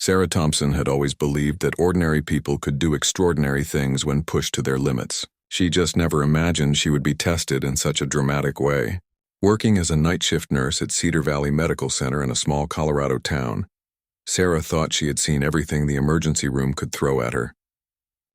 Sarah Thompson had always believed that ordinary people could do extraordinary things when pushed to their limits. She just never imagined she would be tested in such a dramatic way. Working as a night shift nurse at Cedar Valley Medical Center in a small Colorado town, Sarah thought she had seen everything the emergency room could throw at her.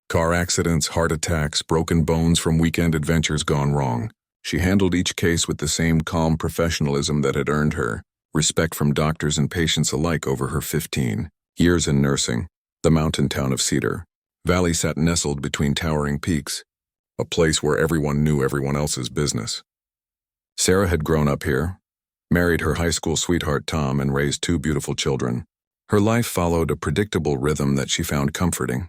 Car accidents, heart attacks, broken bones from weekend adventures gone wrong. She handled each case with the same calm professionalism that had earned her respect from doctors and patients alike over her 15 years in nursing. The mountain town of Cedar Valley sat nestled between towering peaks, a place where everyone knew everyone else's business. Sarah had grown up here, married her high school sweetheart Tom, and raised 2 beautiful children. Her life followed a predictable rhythm that she found comforting.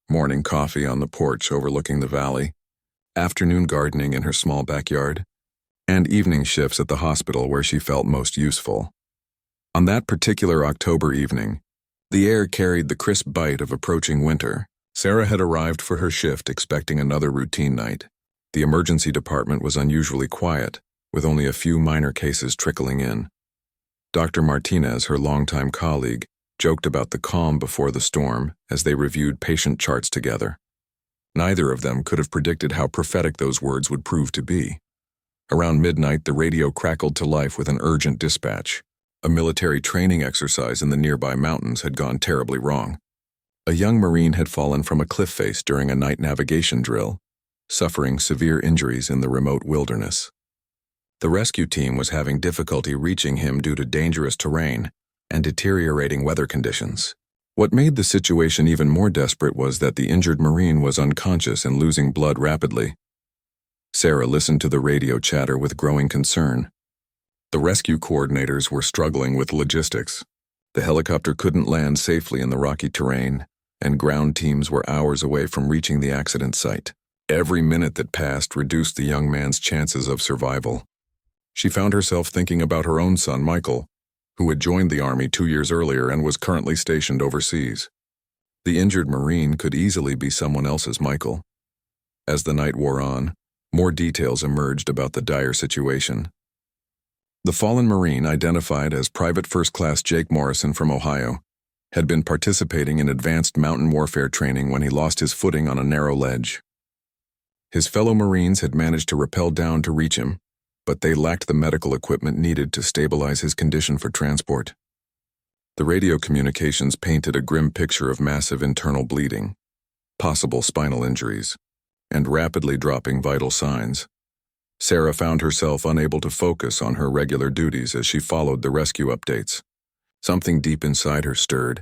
Morning coffee on the porch overlooking the valley, afternoon gardening in her small backyard, and evening shifts at the hospital where she felt most useful. On that particular October evening, the air carried the crisp bite of approaching winter. Sarah had arrived for her shift expecting another routine night. The emergency department was unusually quiet, with only a few minor cases trickling in. Dr. Martinez, her longtime colleague, joked about the calm before the storm as they reviewed patient charts together. Neither of them could have predicted how prophetic those words would prove to be. Around midnight, the radio crackled to life with an urgent dispatch. A military training exercise in the nearby mountains had gone terribly wrong. A young Marine had fallen from a cliff face during a night navigation drill, suffering severe injuries in the remote wilderness. The rescue team was having difficulty reaching him due to dangerous terrain and deteriorating weather conditions. What made the situation even more desperate was that the injured Marine was unconscious and losing blood rapidly. Sarah listened to the radio chatter with growing concern. The rescue coordinators were struggling with logistics. The helicopter couldn't land safely in the rocky terrain, and ground teams were hours away from reaching the accident site. Every minute that passed reduced the young man's chances of survival. She found herself thinking about her own son, Michael, who had joined the Army 2 years earlier and was currently stationed overseas. The injured Marine could easily be someone else's Michael. As the night wore on, more details emerged about the dire situation. The fallen Marine, identified as Private First Class Jake Morrison from Ohio, had been participating in advanced mountain warfare training when he lost his footing on a narrow ledge. His fellow Marines had managed to rappel down to reach him, but they lacked the medical equipment needed to stabilize his condition for transport. The radio communications painted a grim picture of massive internal bleeding, possible spinal injuries, and rapidly dropping vital signs. Sarah found herself unable to focus on her regular duties as she followed the rescue updates. Something deep inside her stirred,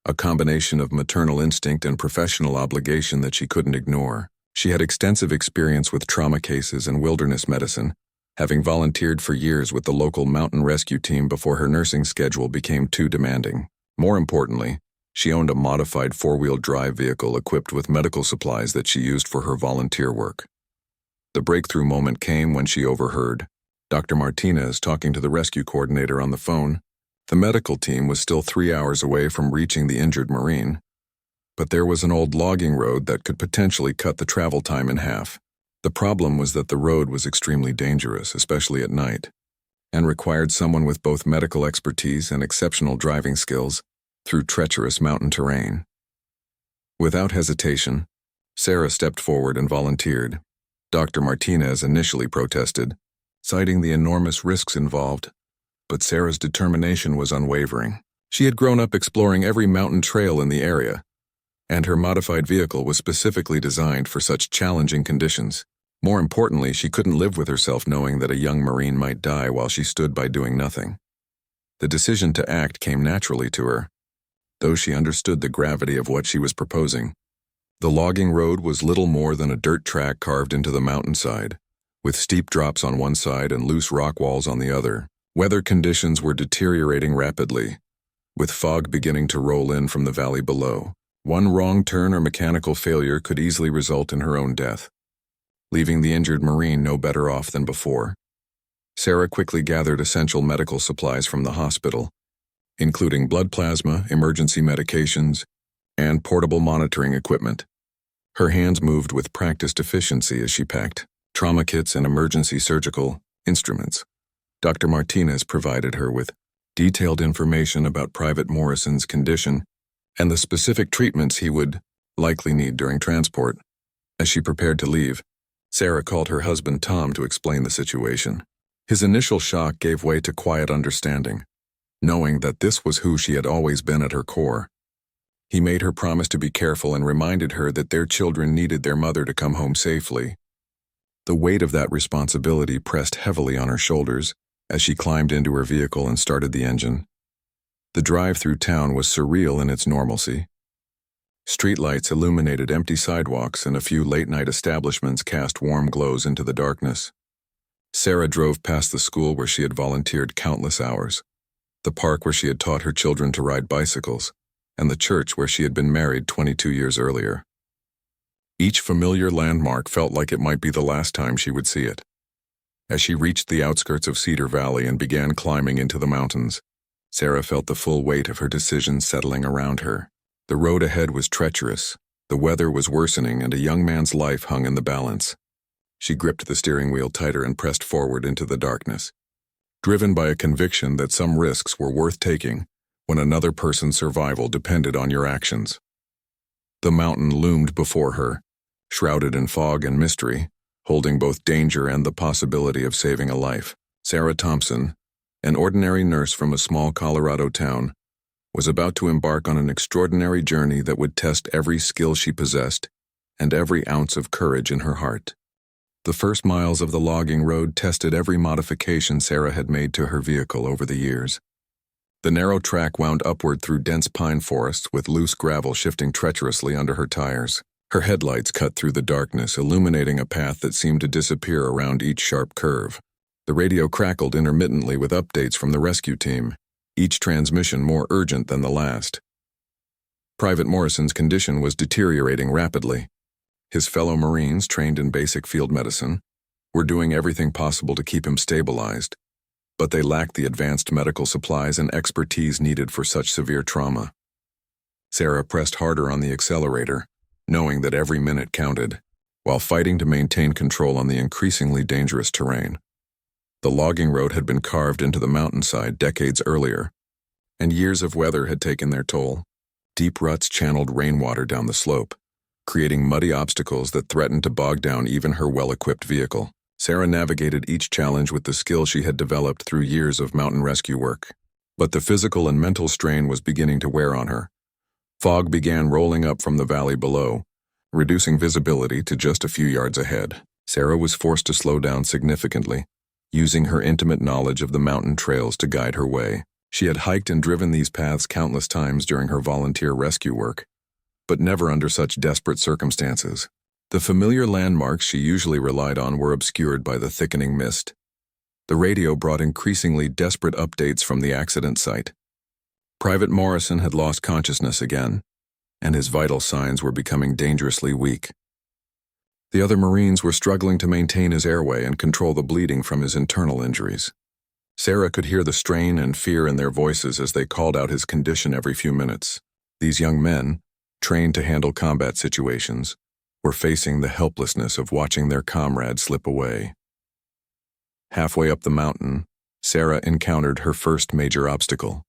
a combination of maternal instinct and professional obligation that she couldn't ignore. She had extensive experience with trauma cases and wilderness medicine, having volunteered for years with the local mountain rescue team before her nursing schedule became too demanding. More importantly, she owned a modified 4-wheel drive vehicle equipped with medical supplies that she used for her volunteer work. The breakthrough moment came when she overheard Dr. Martinez talking to the rescue coordinator on the phone. The medical team was still 3 hours away from reaching the injured Marine, but there was an old logging road that could potentially cut the travel time in half. The problem was that the road was extremely dangerous, especially at night, and required someone with both medical expertise and exceptional driving skills through treacherous mountain terrain. Without hesitation, Sarah stepped forward and volunteered. Dr. Martinez initially protested, citing the enormous risks involved, but Sarah's determination was unwavering. She had grown up exploring every mountain trail in the area, and her modified vehicle was specifically designed for such challenging conditions. More importantly, she couldn't live with herself knowing that a young Marine might die while she stood by doing nothing. The decision to act came naturally to her, though she understood the gravity of what she was proposing. The logging road was little more than a dirt track carved into the mountainside, with steep drops on one side and loose rock walls on the other. Weather conditions were deteriorating rapidly, with fog beginning to roll in from the valley below. One wrong turn or mechanical failure could easily result in her own death, leaving the injured Marine no better off than before. Sarah quickly gathered essential medical supplies from the hospital, including blood plasma, emergency medications, and portable monitoring equipment. Her hands moved with practiced efficiency as she packed trauma kits and emergency surgical instruments. Dr. Martinez provided her with detailed information about Private Morrison's condition and the specific treatments he would likely need during transport. As she prepared to leave, Sarah called her husband Tom to explain the situation. His initial shock gave way to quiet understanding, knowing that this was who she had always been at her core. He made her promise to be careful and reminded her that their children needed their mother to come home safely. The weight of that responsibility pressed heavily on her shoulders as she climbed into her vehicle and started the engine. The drive through town was surreal in its normalcy. Streetlights illuminated empty sidewalks and a few late-night establishments cast warm glows into the darkness. Sarah drove past the school where she had volunteered countless hours, the park where she had taught her children to ride bicycles, and the church where she had been married 22 years earlier. Each familiar landmark felt like it might be the last time she would see it. As she reached the outskirts of Cedar Valley and began climbing into the mountains, Sarah felt the full weight of her decisions settling around her. The road ahead was treacherous, the weather was worsening, and a young man's life hung in the balance. She gripped the steering wheel tighter and pressed forward into the darkness, driven by a conviction that some risks were worth taking when another person's survival depended on your actions. The mountain loomed before her, shrouded in fog and mystery, holding both danger and the possibility of saving a life. Sarah Thompson, an ordinary nurse from a small Colorado town, was about to embark on an extraordinary journey that would test every skill she possessed and every ounce of courage in her heart. The first miles of the logging road tested every modification Sarah had made to her vehicle over the years. The narrow track wound upward through dense pine forests with loose gravel shifting treacherously under her tires. Her headlights cut through the darkness, illuminating a path that seemed to disappear around each sharp curve. The radio crackled intermittently with updates from the rescue team, each transmission more urgent than the last. Private Morrison's condition was deteriorating rapidly. His fellow Marines, trained in basic field medicine, were doing everything possible to keep him stabilized, but they lacked the advanced medical supplies and expertise needed for such severe trauma. Sarah pressed harder on the accelerator, knowing that every minute counted, while fighting to maintain control on the increasingly dangerous terrain. The logging road had been carved into the mountainside decades earlier, and years of weather had taken their toll. Deep ruts channeled rainwater down the slope, creating muddy obstacles that threatened to bog down even her well-equipped vehicle. Sarah navigated each challenge with the skill she had developed through years of mountain rescue work. But the physical and mental strain was beginning to wear on her. Fog began rolling up from the valley below, reducing visibility to just a few yards ahead. Sarah was forced to slow down significantly, using her intimate knowledge of the mountain trails to guide her way. She had hiked and driven these paths countless times during her volunteer rescue work, but never under such desperate circumstances. The familiar landmarks she usually relied on were obscured by the thickening mist. The radio brought increasingly desperate updates from the accident site. Private Morrison had lost consciousness again, and his vital signs were becoming dangerously weak. The other Marines were struggling to maintain his airway and control the bleeding from his internal injuries. Sarah could hear the strain and fear in their voices as they called out his condition every few minutes. These young men, trained to handle combat situations, were facing the helplessness of watching their comrade slip away. Halfway up the mountain, Sarah encountered her first major obstacle.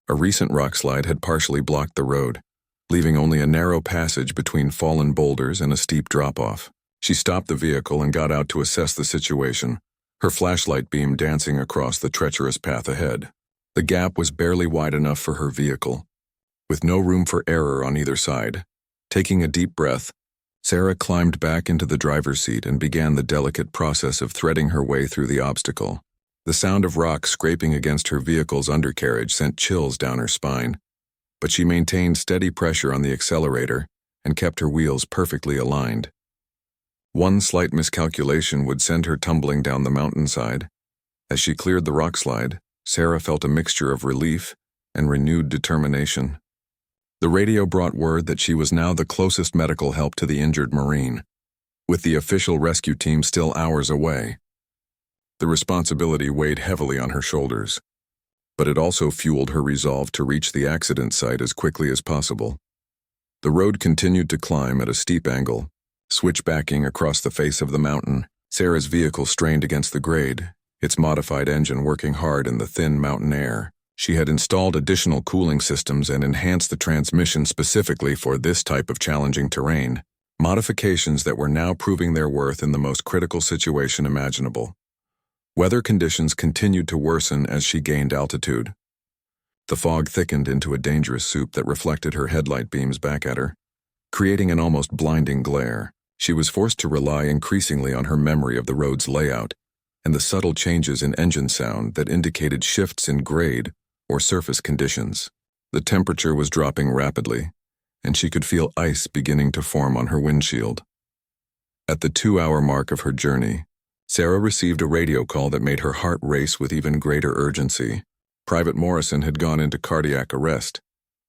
A recent rockslide had partially blocked the road, leaving only a narrow passage between fallen boulders and a steep drop-off. She stopped the vehicle and got out to assess the situation, her flashlight beam dancing across the treacherous path ahead. The gap was barely wide enough for her vehicle, with no room for error on either side. Taking a deep breath, Sarah climbed back into the driver's seat and began the delicate process of threading her way through the obstacle. The sound of rocks scraping against her vehicle's undercarriage sent chills down her spine, but she maintained steady pressure on the accelerator and kept her wheels perfectly aligned. One slight miscalculation would send her tumbling down the mountainside. As she cleared the rockslide, Sarah felt a mixture of relief and renewed determination. The radio brought word that she was now the closest medical help to the injured Marine, with the official rescue team still hours away. The responsibility weighed heavily on her shoulders, but it also fueled her resolve to reach the accident site as quickly as possible. The road continued to climb at a steep angle, switchbacking across the face of the mountain. Sarah's vehicle strained against the grade, its modified engine working hard in the thin mountain air. She had installed additional cooling systems and enhanced the transmission specifically for this type of challenging terrain, modifications that were now proving their worth in the most critical situation imaginable. Weather conditions continued to worsen as she gained altitude. The fog thickened into a dangerous soup that reflected her headlight beams back at her, creating an almost blinding glare. She was forced to rely increasingly on her memory of the road's layout and the subtle changes in engine sound that indicated shifts in grade or surface conditions. The temperature was dropping rapidly, and she could feel ice beginning to form on her windshield. At the 2-hour mark of her journey, Sarah received a radio call that made her heart race with even greater urgency. Private Morrison had gone into cardiac arrest,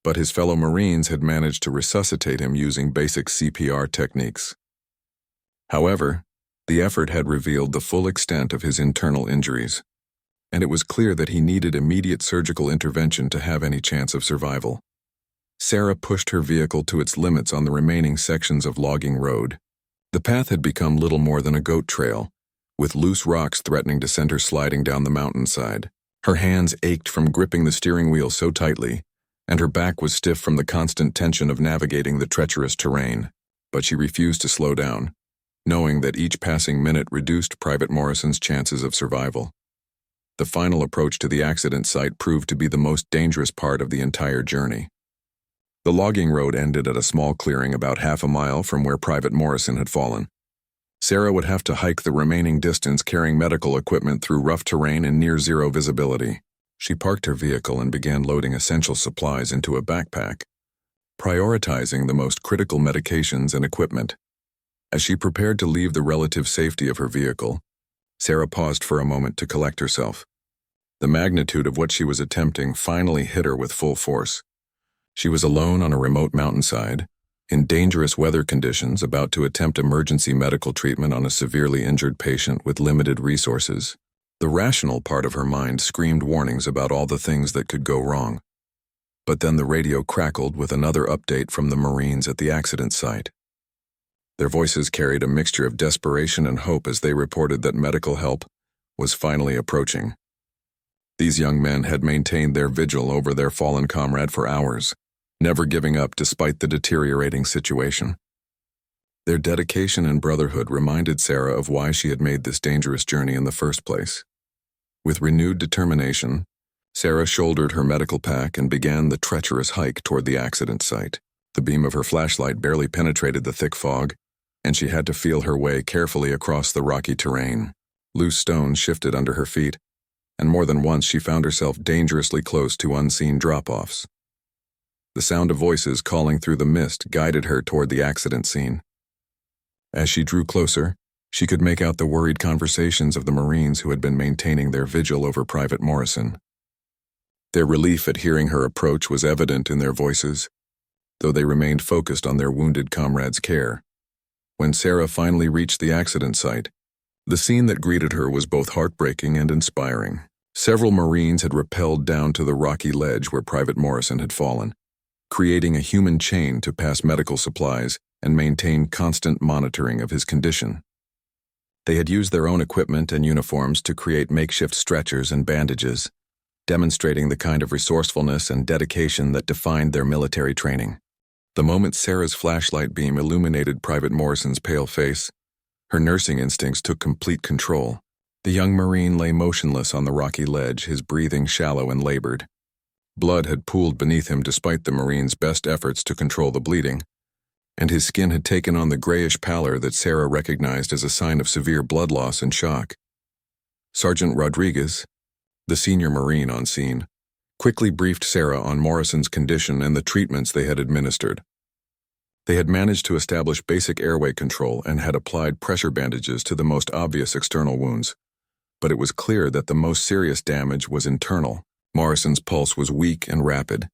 but his fellow Marines had managed to resuscitate him using basic CPR techniques. However, the effort had revealed the full extent of his internal injuries, and it was clear that he needed immediate surgical intervention to have any chance of survival. Sarah pushed her vehicle to its limits on the remaining sections of logging road. The path had become little more than a goat trail, with loose rocks threatening to send her sliding down the mountainside. Her hands ached from gripping the steering wheel so tightly, and her back was stiff from the constant tension of navigating the treacherous terrain. But she refused to slow down, knowing that each passing minute reduced Private Morrison's chances of survival. The final approach to the accident site proved to be the most dangerous part of the entire journey. The logging road ended at a small clearing about half a mile from where Private Morrison had fallen. Sarah would have to hike the remaining distance carrying medical equipment through rough terrain and near-zero visibility. She parked her vehicle and began loading essential supplies into a backpack, prioritizing the most critical medications and equipment. As she prepared to leave the relative safety of her vehicle, Sarah paused for a moment to collect herself. The magnitude of what she was attempting finally hit her with full force. She was alone on a remote mountainside, in dangerous weather conditions, about to attempt emergency medical treatment on a severely injured patient with limited resources. The rational part of her mind screamed warnings about all the things that could go wrong. But then the radio crackled with another update from the Marines at the accident site. Their voices carried a mixture of desperation and hope as they reported that medical help was finally approaching. These young men had maintained their vigil over their fallen comrade for hours, never giving up despite the deteriorating situation. Their dedication and brotherhood reminded Sarah of why she had made this dangerous journey in the first place. With renewed determination, Sarah shouldered her medical pack and began the treacherous hike toward the accident site. The beam of her flashlight barely penetrated the thick fog, and she had to feel her way carefully across the rocky terrain. Loose stones shifted under her feet, and more than once she found herself dangerously close to unseen drop-offs. The sound of voices calling through the mist guided her toward the accident scene. As she drew closer, she could make out the worried conversations of the Marines who had been maintaining their vigil over Private Morrison. Their relief at hearing her approach was evident in their voices, though they remained focused on their wounded comrade's care. When Sarah finally reached the accident site, the scene that greeted her was both heartbreaking and inspiring. Several Marines had rappelled down to the rocky ledge where Private Morrison had fallen, creating a human chain to pass medical supplies and maintain constant monitoring of his condition. They had used their own equipment and uniforms to create makeshift stretchers and bandages, demonstrating the kind of resourcefulness and dedication that defined their military training. The moment Sarah's flashlight beam illuminated Private Morrison's pale face, her nursing instincts took complete control. The young Marine lay motionless on the rocky ledge, his breathing shallow and labored. Blood had pooled beneath him despite the Marine's best efforts to control the bleeding, and his skin had taken on the grayish pallor that Sarah recognized as a sign of severe blood loss and shock. Sergeant Rodriguez, the senior Marine on scene, quickly briefed Sarah on Morrison's condition and the treatments they had administered. They had managed to establish basic airway control and had applied pressure bandages to the most obvious external wounds, but it was clear that the most serious damage was internal. Morrison's pulse was weak and rapid,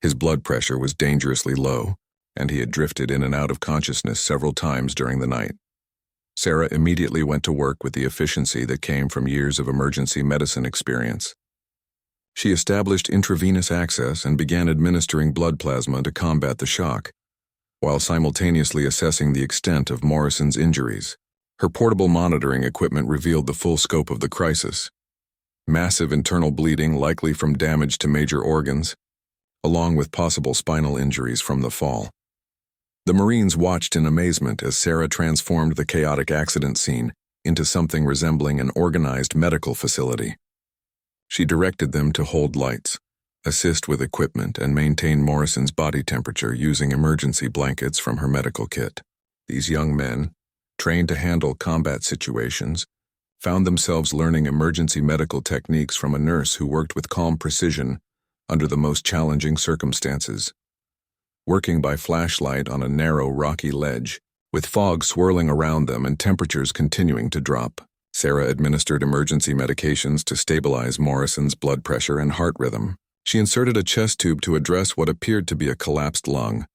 his blood pressure was dangerously low, and he had drifted in and out of consciousness several times during the night. Sarah immediately went to work with the efficiency that came from years of emergency medicine experience. She established intravenous access and began administering blood plasma to combat the shock, while simultaneously assessing the extent of Morrison's injuries. Her portable monitoring equipment revealed the full scope of the crisis. massive internal bleeding likely from damage to major organs, along with possible spinal injuries from the fall. The Marines watched in amazement as Sarah transformed the chaotic accident scene into something resembling an organized medical facility. She directed them to hold lights, assist with equipment, and maintain Morrison's body temperature using emergency blankets from her medical kit. These young men, trained to handle combat situations, found themselves learning emergency medical techniques from a nurse who worked with calm precision under the most challenging circumstances. Working by flashlight on a narrow, rocky ledge, with fog swirling around them and temperatures continuing to drop, Sarah administered emergency medications to stabilize Morrison's blood pressure and heart rhythm. She inserted a chest tube to address what appeared to be a collapsed lung,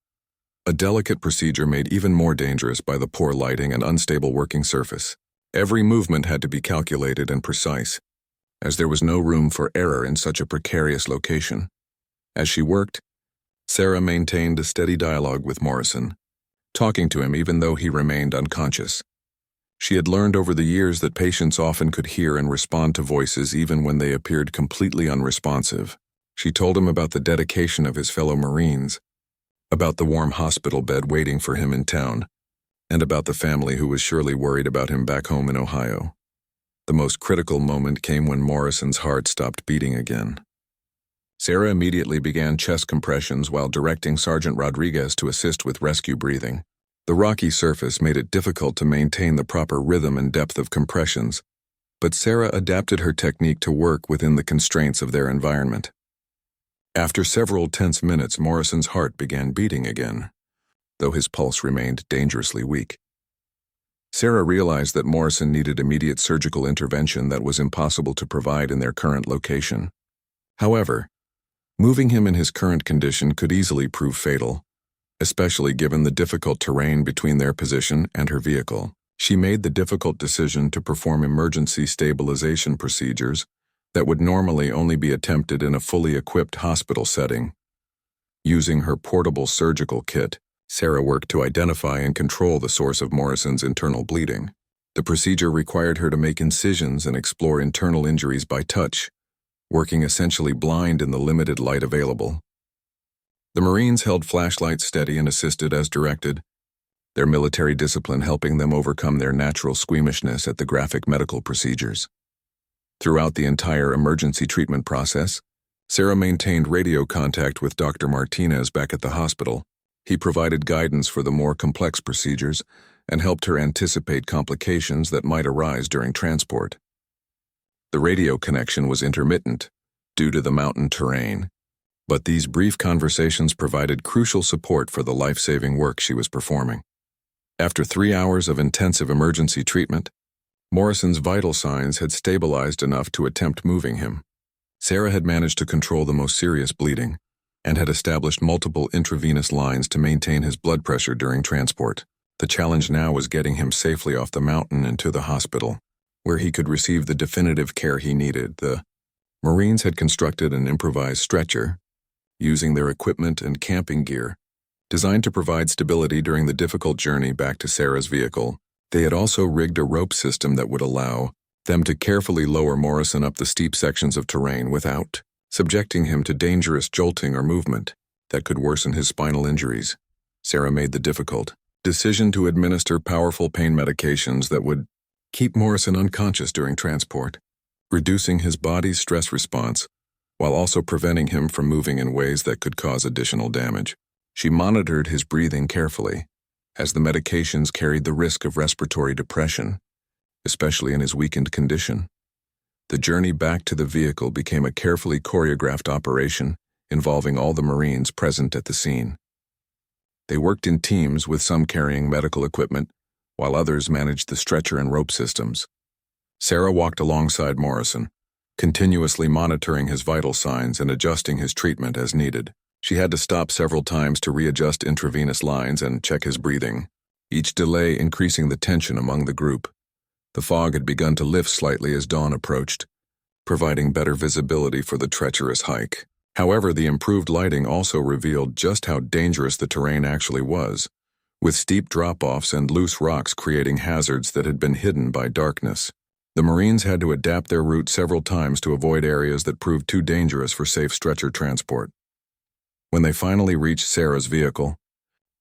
a delicate procedure made even more dangerous by the poor lighting and unstable working surface. Every movement had to be calculated and precise, as there was no room for error in such a precarious location. As she worked, Sarah maintained a steady dialogue with Morrison, talking to him even though he remained unconscious. She had learned over the years that patients often could hear and respond to voices even when they appeared completely unresponsive. She told him about the dedication of his fellow Marines, about the warm hospital bed waiting for him in town, and about the family who was surely worried about him back home in Ohio. The most critical moment came when Morrison's heart stopped beating again. Sarah immediately began chest compressions while directing Sergeant Rodriguez to assist with rescue breathing. The rocky surface made it difficult to maintain the proper rhythm and depth of compressions, but Sarah adapted her technique to work within the constraints of their environment. After several tense minutes, Morrison's heart began beating again, though his pulse remained dangerously weak. Sarah realized that Morrison needed immediate surgical intervention that was impossible to provide in their current location. However, moving him in his current condition could easily prove fatal, especially given the difficult terrain between their position and her vehicle. She made the difficult decision to perform emergency stabilization procedures that would normally only be attempted in a fully equipped hospital setting. Using her portable surgical kit, Sarah worked to identify and control the source of Morrison's internal bleeding. The procedure required her to make incisions and explore internal injuries by touch, working essentially blind in the limited light available. The Marines held flashlights steady and assisted as directed, their military discipline helping them overcome their natural squeamishness at the graphic medical procedures. Throughout the entire emergency treatment process, Sarah maintained radio contact with Dr. Martinez back at the hospital. He provided guidance for the more complex procedures and helped her anticipate complications that might arise during transport. The radio connection was intermittent due to the mountain terrain, but these brief conversations provided crucial support for the life-saving work she was performing. After 3 hours of intensive emergency treatment, Morrison's vital signs had stabilized enough to attempt moving him. Sarah had managed to control the most serious bleeding and had established multiple intravenous lines to maintain his blood pressure during transport. The challenge now was getting him safely off the mountain and to the hospital, where he could receive the definitive care he needed. The Marines had constructed an improvised stretcher, using their equipment and camping gear, designed to provide stability during the difficult journey back to Sarah's vehicle. They had also rigged a rope system that would allow them to carefully lower Morrison up the steep sections of terrain without subjecting him to dangerous jolting or movement that could worsen his spinal injuries. Sarah made the difficult decision to administer powerful pain medications that would keep Morrison unconscious during transport, reducing his body's stress response while also preventing him from moving in ways that could cause additional damage. She monitored his breathing carefully, as the medications carried the risk of respiratory depression, especially in his weakened condition. The journey back to the vehicle became a carefully choreographed operation involving all the Marines present at the scene. They worked in teams, with some carrying medical equipment, while others managed the stretcher and rope systems. Sarah walked alongside Morrison, continuously monitoring his vital signs and adjusting his treatment as needed. She had to stop several times to readjust intravenous lines and check his breathing, each delay increasing the tension among the group. The fog had begun to lift slightly as dawn approached, providing better visibility for the treacherous hike. However, the improved lighting also revealed just how dangerous the terrain actually was, with steep drop-offs and loose rocks creating hazards that had been hidden by darkness. The Marines had to adapt their route several times to avoid areas that proved too dangerous for safe stretcher transport. When they finally reached Sarah's vehicle,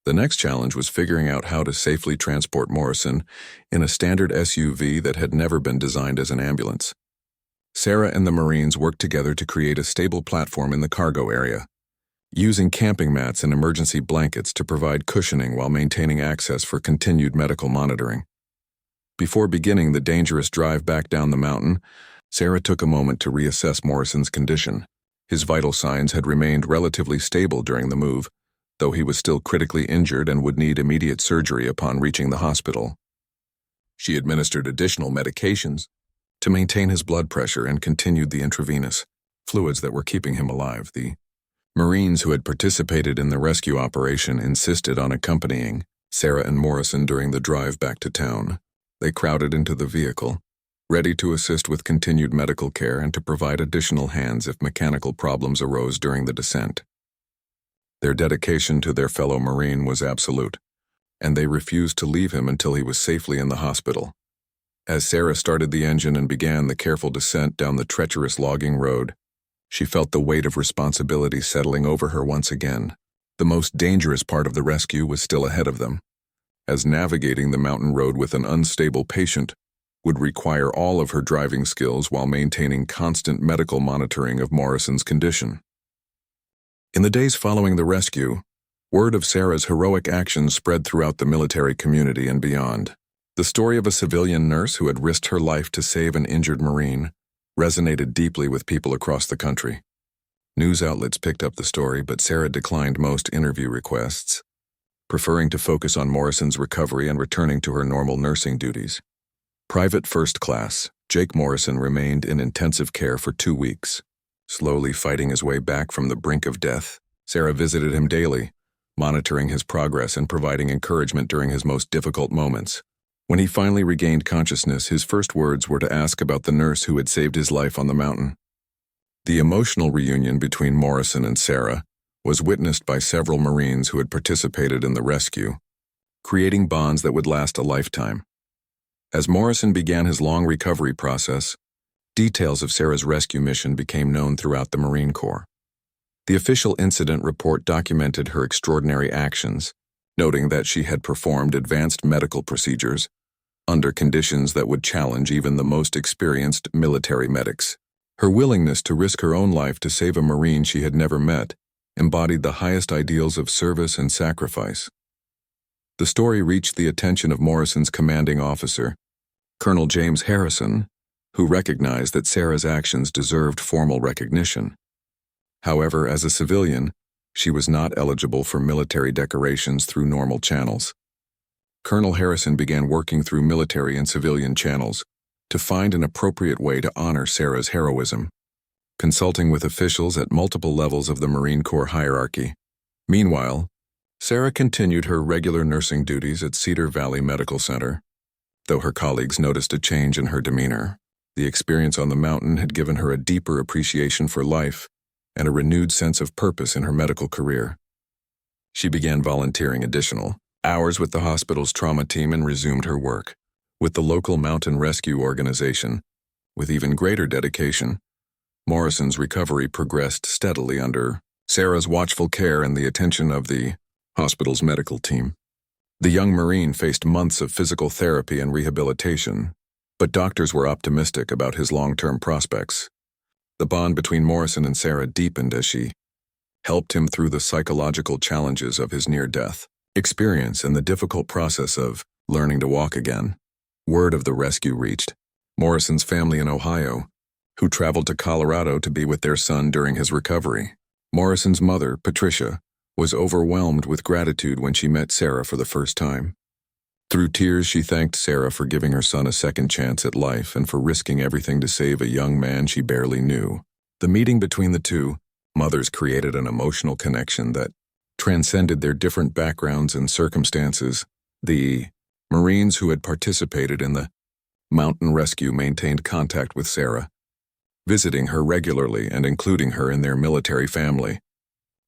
the next challenge was figuring out how to safely transport Morrison in a standard SUV that had never been designed as an ambulance. Sarah and the Marines worked together to create a stable platform in the cargo area, using camping mats and emergency blankets to provide cushioning while maintaining access for continued medical monitoring. Before beginning the dangerous drive back down the mountain, Sarah took a moment to reassess Morrison's condition. His vital signs had remained relatively stable during the move, though he was still critically injured and would need immediate surgery upon reaching the hospital. She administered additional medications to maintain his blood pressure and continued the intravenous fluids that were keeping him alive. The Marines who had participated in the rescue operation insisted on accompanying Sarah and Morrison during the drive back to town. They crowded into the vehicle, ready to assist with continued medical care and to provide additional hands if mechanical problems arose during the descent. Their dedication to their fellow Marine was absolute, and they refused to leave him until he was safely in the hospital. As Sarah started the engine and began the careful descent down the treacherous logging road, she felt the weight of responsibility settling over her once again. The most dangerous part of the rescue was still ahead of them, as navigating the mountain road with an unstable patient would require all of her driving skills while maintaining constant medical monitoring of Morrison's condition. In the days following the rescue, word of Sarah's heroic actions spread throughout the military community and beyond. The story of a civilian nurse who had risked her life to save an injured Marine resonated deeply with people across the country. News outlets picked up the story, but Sarah declined most interview requests, preferring to focus on Morrison's recovery and returning to her normal nursing duties. Private First Class Jake Morrison remained in intensive care for 2 weeks. Slowly fighting his way back from the brink of death, Sarah visited him daily, monitoring his progress and providing encouragement during his most difficult moments. When he finally regained consciousness, his first words were to ask about the nurse who had saved his life on the mountain. The emotional reunion between Morrison and Sarah was witnessed by several Marines who had participated in the rescue, creating bonds that would last a lifetime. As Morrison began his long recovery process, details of Sarah's rescue mission became known throughout the Marine Corps. The official incident report documented her extraordinary actions, noting that she had performed advanced medical procedures under conditions that would challenge even the most experienced military medics. Her willingness to risk her own life to save a Marine she had never met embodied the highest ideals of service and sacrifice. The story reached the attention of Morrison's commanding officer, Colonel James Harrison, who recognized that Sarah's actions deserved formal recognition. However, as a civilian, she was not eligible for military decorations through normal channels. Colonel Harrison began working through military and civilian channels to find an appropriate way to honor Sarah's heroism, consulting with officials at multiple levels of the Marine Corps hierarchy. Meanwhile, Sarah continued her regular nursing duties at Cedar Valley Medical Center. Though her colleagues noticed a change in her demeanor, the experience on the mountain had given her a deeper appreciation for life and a renewed sense of purpose in her medical career. She began volunteering additional hours with the hospital's trauma team and resumed her work with the local mountain rescue organization. With even greater dedication, Morrison's recovery progressed steadily under Sarah's watchful care and the attention of the hospital's medical team. The young Marine faced months of physical therapy and rehabilitation, but doctors were optimistic about his long-term prospects. The bond between Morrison and Sarah deepened as she helped him through the psychological challenges of his near-death experience and the difficult process of learning to walk again. Word of the rescue reached Morrison's family in Ohio, who traveled to Colorado to be with their son during his recovery. Morrison's mother, Patricia, was overwhelmed with gratitude when she met Sarah for the first time. Through tears, she thanked Sarah for giving her son a second chance at life and for risking everything to save a young man she barely knew. The meeting between the two mothers created an emotional connection that transcended their different backgrounds and circumstances. The Marines who had participated in the mountain rescue maintained contact with Sarah, visiting her regularly and including her in their military family.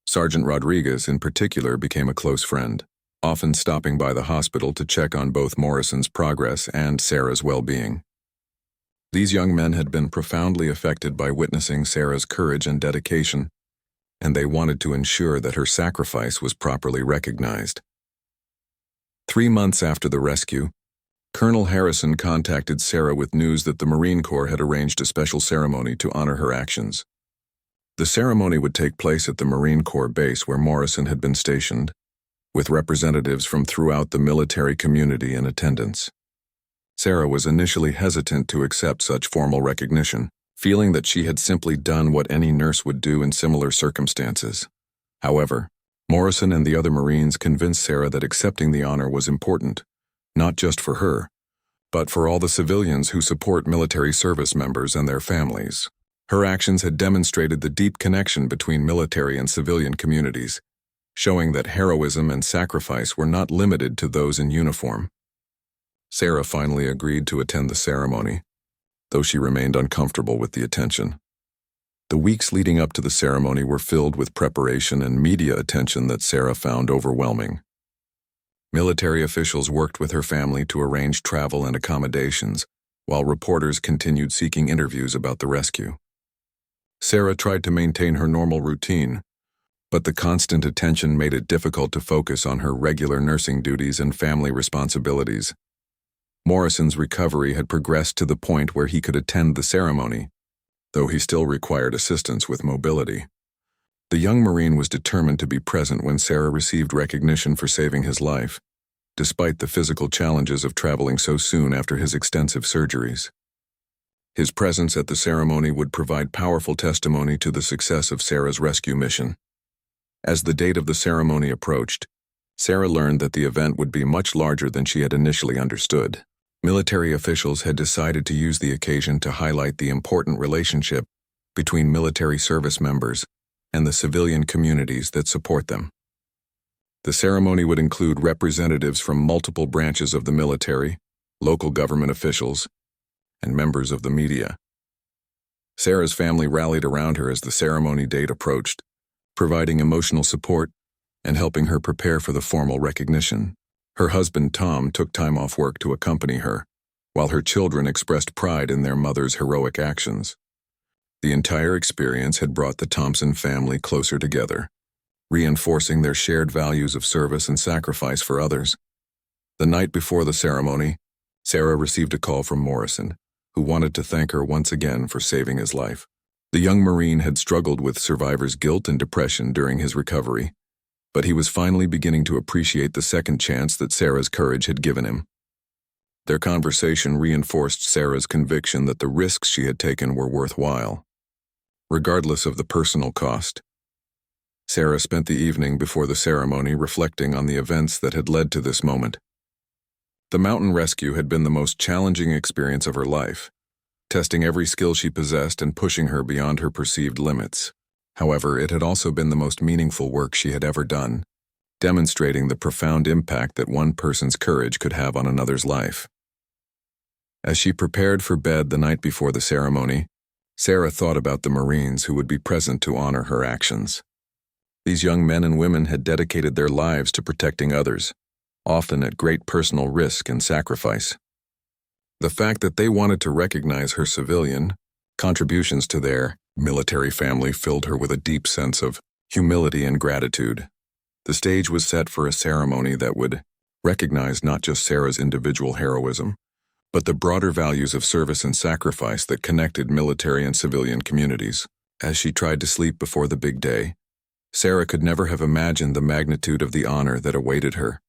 Sergeant Rodriguez, in particular, became a close friend, often stopping by the hospital to check on both Morrison's progress and Sarah's well-being. These young men had been profoundly affected by witnessing Sarah's courage and dedication, and they wanted to ensure that her sacrifice was properly recognized. 3 months after the rescue, Colonel Harrison contacted Sarah with news that the Marine Corps had arranged a special ceremony to honor her actions. The ceremony would take place at the Marine Corps base where Morrison had been stationed, with representatives from throughout the military community in attendance. Sarah was initially hesitant to accept such formal recognition, feeling that she had simply done what any nurse would do in similar circumstances. However, Morrison and the other Marines convinced Sarah that accepting the honor was important, not just for her, but for all the civilians who support military service members and their families. Her actions had demonstrated the deep connection between military and civilian communities, showing that heroism and sacrifice were not limited to those in uniform. Sarah finally agreed to attend the ceremony, though she remained uncomfortable with the attention. The weeks leading up to the ceremony were filled with preparation and media attention that Sarah found overwhelming. Military officials worked with her family to arrange travel and accommodations, while reporters continued seeking interviews about the rescue. Sarah tried to maintain her normal routine, but the constant attention made it difficult to focus on her regular nursing duties and family responsibilities. Morrison's recovery had progressed to the point where he could attend the ceremony, though he still required assistance with mobility. The young Marine was determined to be present when Sarah received recognition for saving his life, despite the physical challenges of traveling so soon after his extensive surgeries. His presence at the ceremony would provide powerful testimony to the success of Sarah's rescue mission. As the date of the ceremony approached, Sarah learned that the event would be much larger than she had initially understood. Military officials had decided to use the occasion to highlight the important relationship between military service members and the civilian communities that support them. The ceremony would include representatives from multiple branches of the military, local government officials, and members of the media. Sarah's family rallied around her as the ceremony date approached, providing emotional support and helping her prepare for the formal recognition. Her husband, Tom, took time off work to accompany her, while her children expressed pride in their mother's heroic actions. The entire experience had brought the Thompson family closer together, reinforcing their shared values of service and sacrifice for others. The night before the ceremony, Sarah received a call from Morrison, who wanted to thank her once again for saving his life. The young Marine had struggled with survivor's guilt and depression during his recovery, but he was finally beginning to appreciate the second chance that Sarah's courage had given him. Their conversation reinforced Sarah's conviction that the risks she had taken were worthwhile, regardless of the personal cost. Sarah spent the evening before the ceremony reflecting on the events that had led to this moment. The mountain rescue had been the most challenging experience of her life, testing every skill she possessed and pushing her beyond her perceived limits. However, it had also been the most meaningful work she had ever done, demonstrating the profound impact that one person's courage could have on another's life. As she prepared for bed the night before the ceremony, Sarah thought about the Marines who would be present to honor her actions. These young men and women had dedicated their lives to protecting others, often at great personal risk and sacrifice. The fact that they wanted to recognize her civilian contributions to their military family filled her with a deep sense of humility and gratitude. The stage was set for a ceremony that would recognize not just Sarah's individual heroism, but the broader values of service and sacrifice that connected military and civilian communities. As she tried to sleep before the big day, Sarah could never have imagined the magnitude of the honor that awaited her,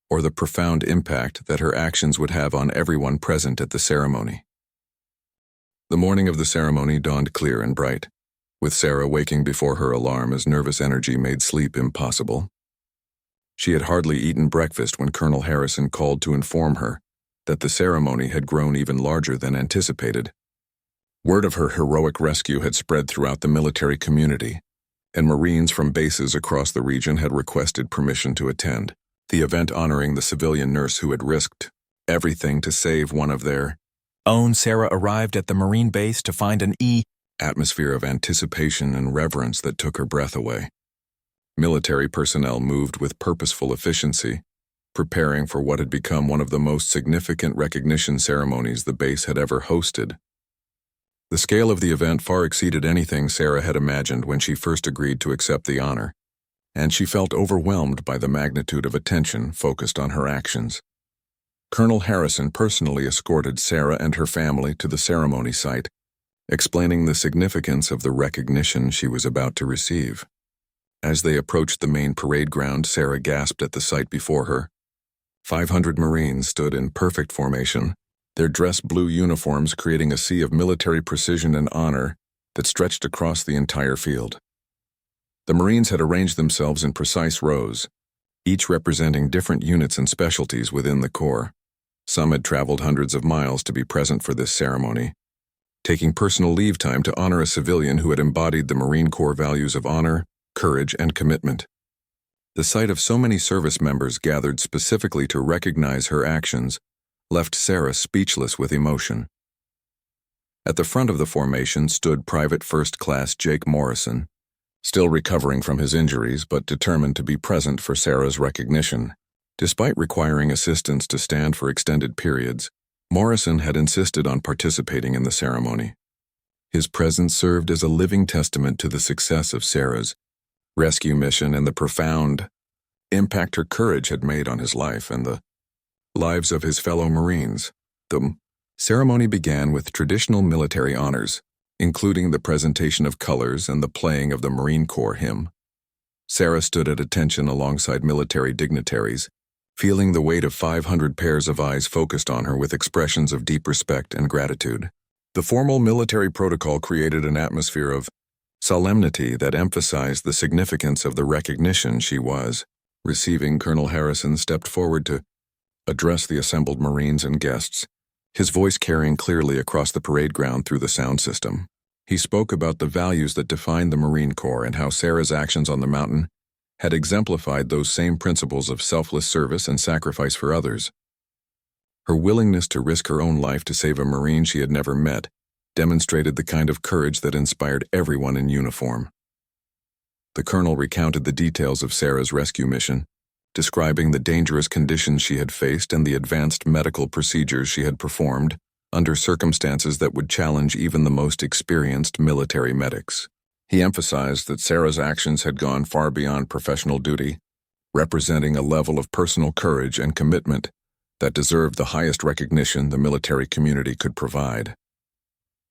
or the profound impact that her actions would have on everyone present at the ceremony. The morning of the ceremony dawned clear and bright, with Sarah waking before her alarm as nervous energy made sleep impossible. She had hardly eaten breakfast when Colonel Harrison called to inform her that the ceremony had grown even larger than anticipated. Word of her heroic rescue had spread throughout the military community, and Marines from bases across the region had requested permission to attend. The event honoring the civilian nurse who had risked everything to save one of their own. Sarah arrived at the Marine base to find an atmosphere of anticipation and reverence that took her breath away. Military personnel moved with purposeful efficiency, preparing for what had become one of the most significant recognition ceremonies the base had ever hosted. The scale of the event far exceeded anything Sarah had imagined when she first agreed to accept the honor, and she felt overwhelmed by the magnitude of attention focused on her actions. Colonel Harrison personally escorted Sarah and her family to the ceremony site, explaining the significance of the recognition she was about to receive. As they approached the main parade ground, Sarah gasped at the sight before her. 500 Marines stood in perfect formation, their dress blue uniforms creating a sea of military precision and honor that stretched across the entire field. The Marines had arranged themselves in precise rows, each representing different units and specialties within the Corps. Some had traveled hundreds of miles to be present for this ceremony, taking personal leave time to honor a civilian who had embodied the Marine Corps values of honor, courage, and commitment. The sight of so many service members gathered specifically to recognize her actions left Sarah speechless with emotion. At the front of the formation stood Private First Class Jake Morrison, still recovering from his injuries but determined to be present for Sarah's recognition. Despite requiring assistance to stand for extended periods, Morrison had insisted on participating in the ceremony. His presence served as a living testament to the success of Sarah's rescue mission and the profound impact her courage had made on his life and the lives of his fellow Marines. The ceremony began with traditional military honors, including the presentation of colors and the playing of the Marine Corps hymn. Sarah stood at attention alongside military dignitaries, feeling the weight of 500 pairs of eyes focused on her with expressions of deep respect and gratitude. The formal military protocol created an atmosphere of solemnity that emphasized the significance of the recognition she was receiving. Colonel Harrison stepped forward to address the assembled Marines and guests, his voice carrying clearly across the parade ground through the sound system. He spoke about the values that defined the Marine Corps and how Sarah's actions on the mountain had exemplified those same principles of selfless service and sacrifice for others. Her willingness to risk her own life to save a Marine she had never met demonstrated the kind of courage that inspired everyone in uniform. The colonel recounted the details of Sarah's rescue mission, describing the dangerous conditions she had faced and the advanced medical procedures she had performed under circumstances that would challenge even the most experienced military medics. He emphasized that Sarah's actions had gone far beyond professional duty, representing a level of personal courage and commitment that deserved the highest recognition the military community could provide.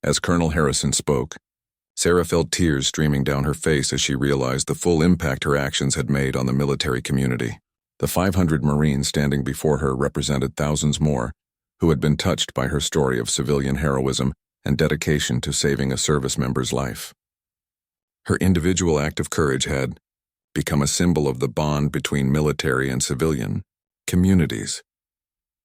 As Colonel Harrison spoke, Sarah felt tears streaming down her face as she realized the full impact her actions had made on the military community. The 500 Marines standing before her represented thousands more who had been touched by her story of civilian heroism and dedication to saving a service member's life. Her individual act of courage had become a symbol of the bond between military and civilian communities.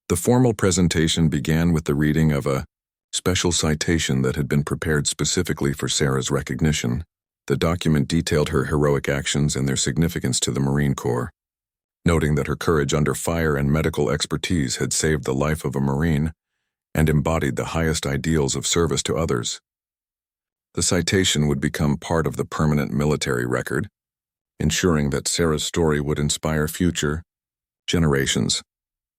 The formal presentation began with the reading of a special citation that had been prepared specifically for Sarah's recognition. The document detailed her heroic actions and their significance to the Marine Corps, noting that her courage under fire and medical expertise had saved the life of a Marine and embodied the highest ideals of service to others. The citation would become part of the permanent military record, ensuring that Sarah's story would inspire future generations.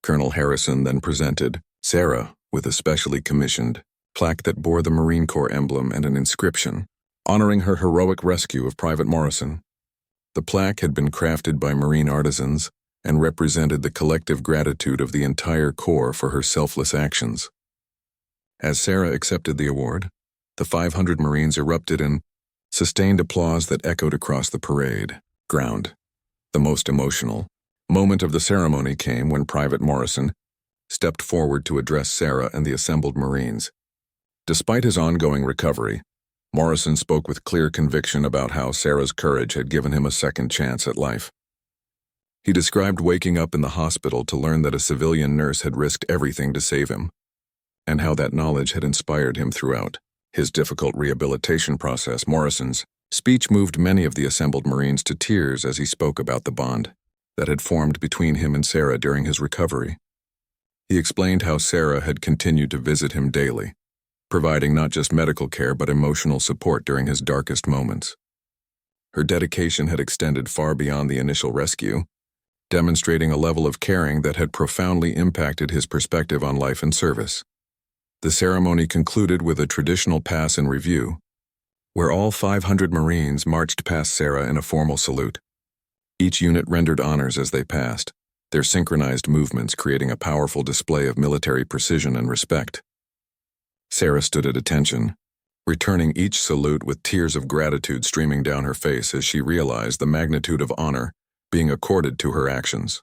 Colonel Harrison then presented Sarah with a specially commissioned plaque that bore the Marine Corps emblem and an inscription, honoring her heroic rescue of Private Morrison. The plaque had been crafted by Marine artisans and represented the collective gratitude of the entire Corps for her selfless actions. As Sarah accepted the award, the 500 Marines erupted in sustained applause that echoed across the parade ground. The most emotional moment of the ceremony came when Private Morrison stepped forward to address Sarah and the assembled Marines. Despite his ongoing recovery, Morrison spoke with clear conviction about how Sarah's courage had given him a second chance at life. He described waking up in the hospital to learn that a civilian nurse had risked everything to save him, and how that knowledge had inspired him throughout his difficult rehabilitation process. Morrison's speech moved many of the assembled Marines to tears as he spoke about the bond that had formed between him and Sarah during his recovery. He explained how Sarah had continued to visit him daily, providing not just medical care but emotional support during his darkest moments. Her dedication had extended far beyond the initial rescue, demonstrating a level of caring that had profoundly impacted his perspective on life and service. The ceremony concluded with a traditional pass and review, where all 500 Marines marched past Sarah in a formal salute. Each unit rendered honors as they passed, their synchronized movements creating a powerful display of military precision and respect. Sarah stood at attention, returning each salute with tears of gratitude streaming down her face as she realized the magnitude of honor being accorded to her actions.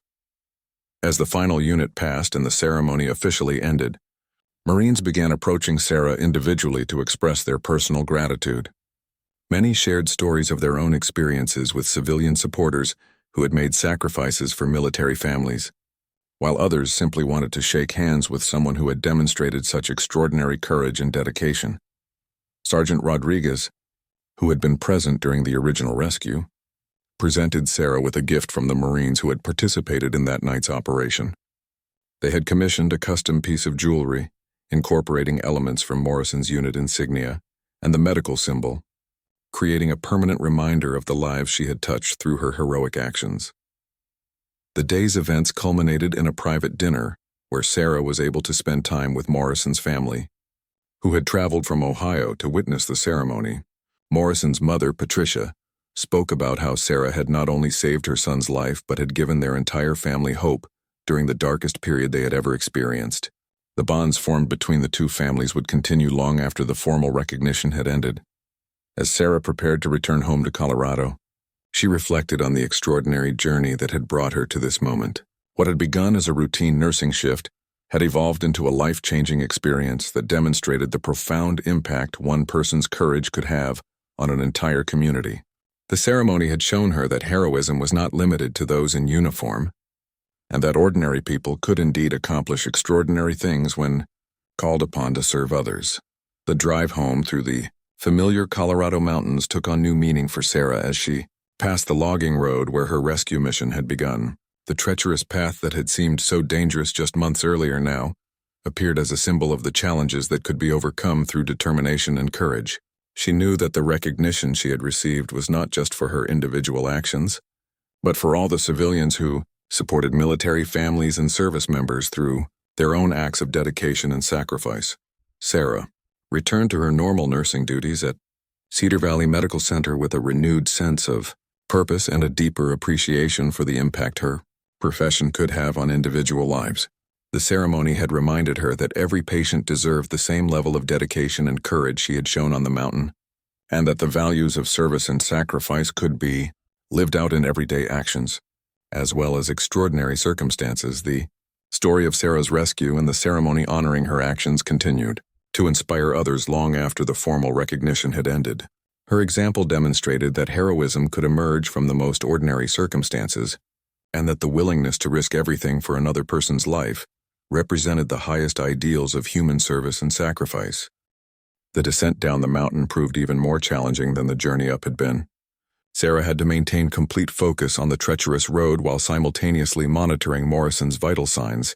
As the final unit passed and the ceremony officially ended, Marines began approaching Sarah individually to express their personal gratitude. Many shared stories of their own experiences with civilian supporters who had made sacrifices for military families, while others simply wanted to shake hands with someone who had demonstrated such extraordinary courage and dedication. Sergeant Rodriguez, who had been present during the original rescue, presented Sarah with a gift from the Marines who had participated in that night's operation. They had commissioned a custom piece of jewelry, incorporating elements from Morrison's unit insignia and the medical symbol, creating a permanent reminder of the lives she had touched through her heroic actions. The day's events culminated in a private dinner where Sarah was able to spend time with Morrison's family, who had traveled from Ohio to witness the ceremony. Morrison's mother, Patricia, spoke about how Sarah had not only saved her son's life but had given their entire family hope during the darkest period they had ever experienced. The bonds formed between the two families would continue long after the formal recognition had ended. As Sarah prepared to return home to Colorado, she reflected on the extraordinary journey that had brought her to this moment. What had begun as a routine nursing shift had evolved into a life-changing experience that demonstrated the profound impact one person's courage could have on an entire community. The ceremony had shown her that heroism was not limited to those in uniform, and that ordinary people could indeed accomplish extraordinary things when called upon to serve others. The drive home through the familiar Colorado mountains took on new meaning for Sarah as she passed the logging road where her rescue mission had begun. The treacherous path that had seemed so dangerous just months earlier now appeared as a symbol of the challenges that could be overcome through determination and courage. She knew that the recognition she had received was not just for her individual actions, but for all the civilians who supported military families and service members through their own acts of dedication and sacrifice. Sarah returned to her normal nursing duties at Cedar Valley Medical Center with a renewed sense of purpose and a deeper appreciation for the impact her profession could have on individual lives. The ceremony had reminded her that every patient deserved the same level of dedication and courage she had shown on the mountain, and that the values of service and sacrifice could be lived out in everyday actions, as well as extraordinary circumstances. The story of Sarah's rescue and the ceremony honoring her actions continued to inspire others long after the formal recognition had ended. Her example demonstrated that heroism could emerge from the most ordinary circumstances, and that the willingness to risk everything for another person's life represented the highest ideals of human service and sacrifice. The descent down the mountain proved even more challenging than the journey up had been. Sarah had to maintain complete focus on the treacherous road while simultaneously monitoring Morrison's vital signs,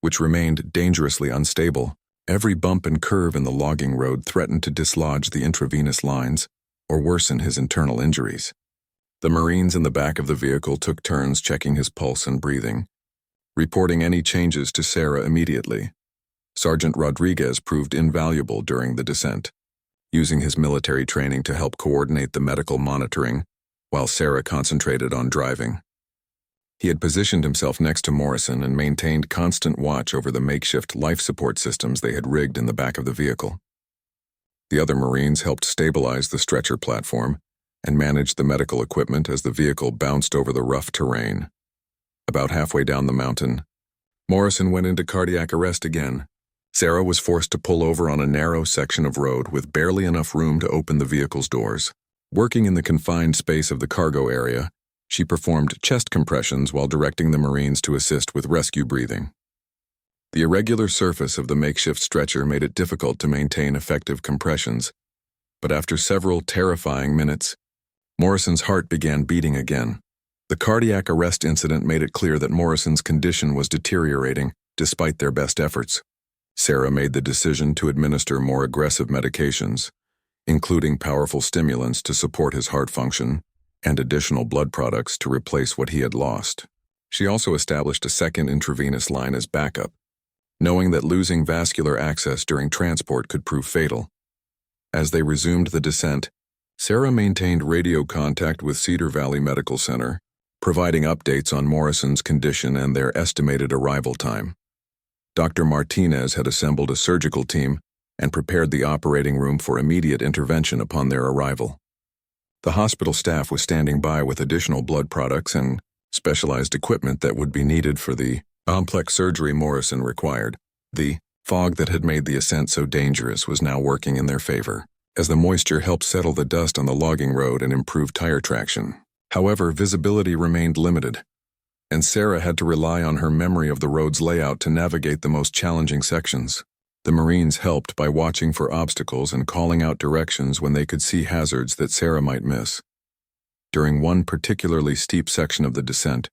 which remained dangerously unstable. Every bump and curve in the logging road threatened to dislodge the intravenous lines or worsen his internal injuries. The Marines in the back of the vehicle took turns checking his pulse and breathing, reporting any changes to Sarah immediately. Sergeant Rodriguez proved invaluable during the descent, using his military training to help coordinate the medical monitoring while Sarah concentrated on driving. He had positioned himself next to Morrison and maintained constant watch over the makeshift life support systems they had rigged in the back of the vehicle. The other Marines helped stabilize the stretcher platform and managed the medical equipment as the vehicle bounced over the rough terrain. About halfway down the mountain, Morrison went into cardiac arrest again. Sarah was forced to pull over on a narrow section of road with barely enough room to open the vehicle's doors. Working in the confined space of the cargo area, she performed chest compressions while directing the Marines to assist with rescue breathing. The irregular surface of the makeshift stretcher made it difficult to maintain effective compressions, but after several terrifying minutes, Morrison's heart began beating again. The cardiac arrest incident made it clear that Morrison's condition was deteriorating despite their best efforts. Sarah made the decision to administer more aggressive medications, including powerful stimulants to support his heart function and additional blood products to replace what he had lost. She also established a second intravenous line as backup, knowing that losing vascular access during transport could prove fatal. As they resumed the descent, Sarah maintained radio contact with Cedar Valley Medical Center, providing updates on Morrison's condition and their estimated arrival time. Dr. Martinez had assembled a surgical team and prepared the operating room for immediate intervention upon their arrival. The hospital staff was standing by with additional blood products and specialized equipment that would be needed for the complex surgery Morrison required. The fog that had made the ascent so dangerous was now working in their favor, as the moisture helped settle the dust on the logging road and improve tire traction. However, visibility remained limited, and Sarah had to rely on her memory of the road's layout to navigate the most challenging sections. The Marines helped by watching for obstacles and calling out directions when they could see hazards that Sarah might miss. During one particularly steep section of the descent,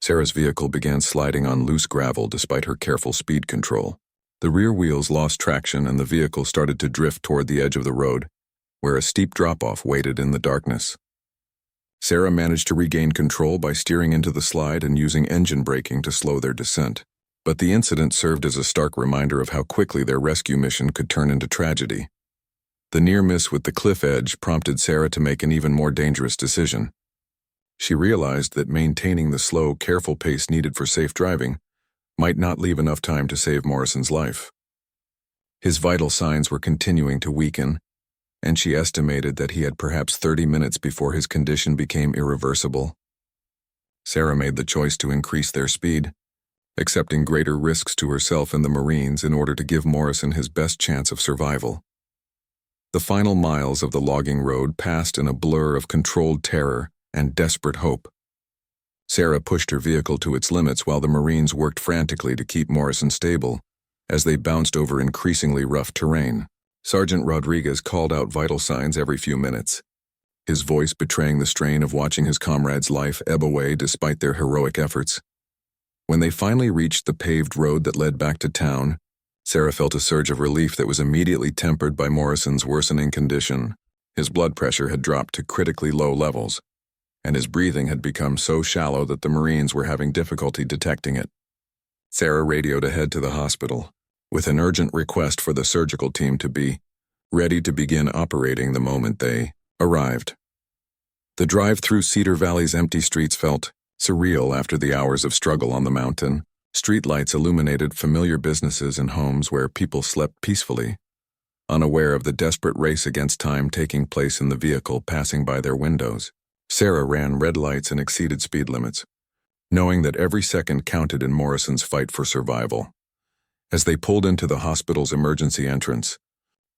Sarah's vehicle began sliding on loose gravel despite her careful speed control. The rear wheels lost traction and the vehicle started to drift toward the edge of the road, where a steep drop-off waited in the darkness. Sarah managed to regain control by steering into the slide and using engine braking to slow their descent. But the incident served as a stark reminder of how quickly their rescue mission could turn into tragedy. The near miss with the cliff edge prompted Sarah to make an even more dangerous decision. She realized that maintaining the slow, careful pace needed for safe driving might not leave enough time to save Morrison's life. His vital signs were continuing to weaken, and she estimated that he had perhaps 30 minutes before his condition became irreversible. Sarah made the choice to increase their speed, accepting greater risks to herself and the Marines in order to give Morrison his best chance of survival. The final miles of the logging road passed in a blur of controlled terror and desperate hope. Sarah pushed her vehicle to its limits while the Marines worked frantically to keep Morrison stable as they bounced over increasingly rough terrain. Sergeant Rodriguez called out vital signs every few minutes, his voice betraying the strain of watching his comrade's life ebb away despite their heroic efforts. When they finally reached the paved road that led back to town, Sarah felt a surge of relief that was immediately tempered by Morrison's worsening condition. His blood pressure had dropped to critically low levels, and his breathing had become so shallow that the Marines were having difficulty detecting it. Sarah radioed ahead to the hospital, with an urgent request for the surgical team to be ready to begin operating the moment they arrived. The drive through Cedar Valley's empty streets felt surreal after the hours of struggle on the mountain. Streetlights illuminated familiar businesses and homes where people slept peacefully, unaware of the desperate race against time taking place in the vehicle passing by their windows. Sarah ran red lights and exceeded speed limits, knowing that every second counted in Morrison's fight for survival. As they pulled into the hospital's emergency entrance,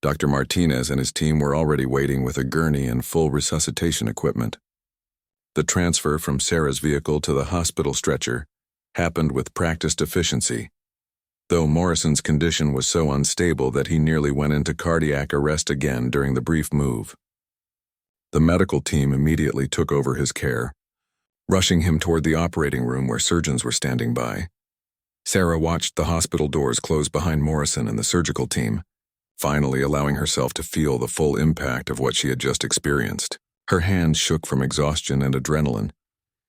Dr. Martinez and his team were already waiting with a gurney and full resuscitation equipment. The transfer from Sarah's vehicle to the hospital stretcher happened with practiced efficiency, though Morrison's condition was so unstable that he nearly went into cardiac arrest again during the brief move. The medical team immediately took over his care, rushing him toward the operating room where surgeons were standing by. Sarah watched the hospital doors close behind Morrison and the surgical team, finally allowing herself to feel the full impact of what she had just experienced. Her hands shook from exhaustion and adrenaline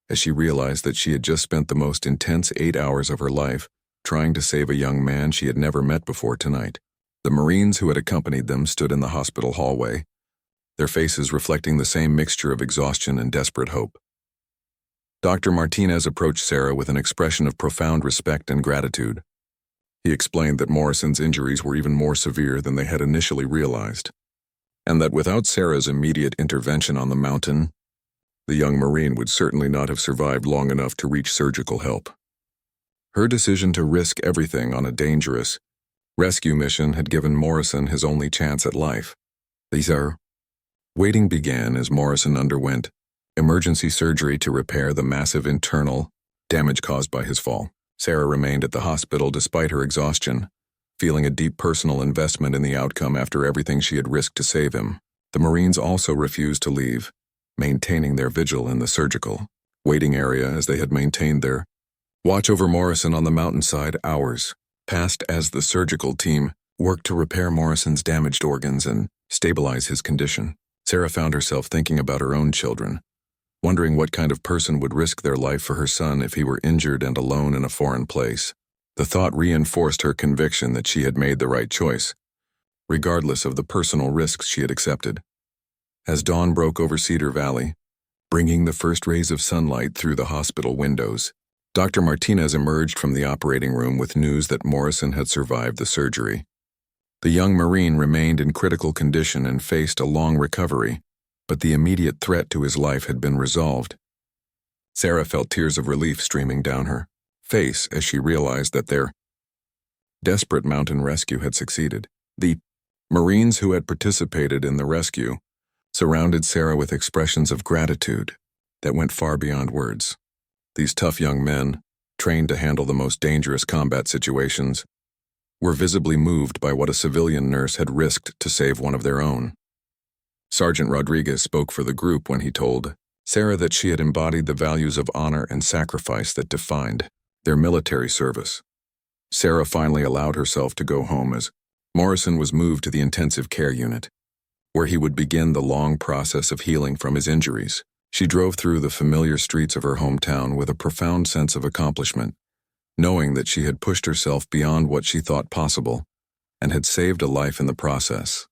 as she realized that she had just spent the most intense 8 hours of her life trying to save a young man she had never met before tonight. The Marines who had accompanied them stood in the hospital hallway, their faces reflecting the same mixture of exhaustion and desperate hope. Dr. Martinez approached Sarah with an expression of profound respect and gratitude. He explained that Morrison's injuries were even more severe than they had initially realized, and that without Sarah's immediate intervention on the mountain, the young Marine would certainly not have survived long enough to reach surgical help. Her decision to risk everything on a dangerous rescue mission had given Morrison his only chance at life. Waiting began as Morrison underwent emergency surgery to repair the massive internal damage caused by his fall. Sarah remained at the hospital despite her exhaustion, feeling a deep personal investment in the outcome after everything she had risked to save him. The Marines also refused to leave, maintaining their vigil in the surgical waiting area as they had maintained their watch over Morrison on the mountainside. Hours passed as the surgical team worked to repair Morrison's damaged organs and stabilize his condition. Sarah found herself thinking about her own children, wondering what kind of person would risk their life for her son if he were injured and alone in a foreign place. The thought reinforced her conviction that she had made the right choice, regardless of the personal risks she had accepted. As dawn broke over Cedar Valley, bringing the first rays of sunlight through the hospital windows, Dr. Martinez emerged from the operating room with news that Morrison had survived the surgery. The young Marine remained in critical condition and faced a long recovery, but the immediate threat to his life had been resolved. Sarah felt tears of relief streaming down her face as she realized that their desperate mountain rescue had succeeded. The Marines who had participated in the rescue surrounded Sarah with expressions of gratitude that went far beyond words. These tough young men, trained to handle the most dangerous combat situations, were visibly moved by what a civilian nurse had risked to save one of their own. Sergeant Rodriguez spoke for the group when he told Sarah that she had embodied the values of honor and sacrifice that defined their military service. Sarah finally allowed herself to go home as Morrison was moved to the intensive care unit, where he would begin the long process of healing from his injuries. She drove through the familiar streets of her hometown with a profound sense of accomplishment, knowing that she had pushed herself beyond what she thought possible and had saved a life in the process.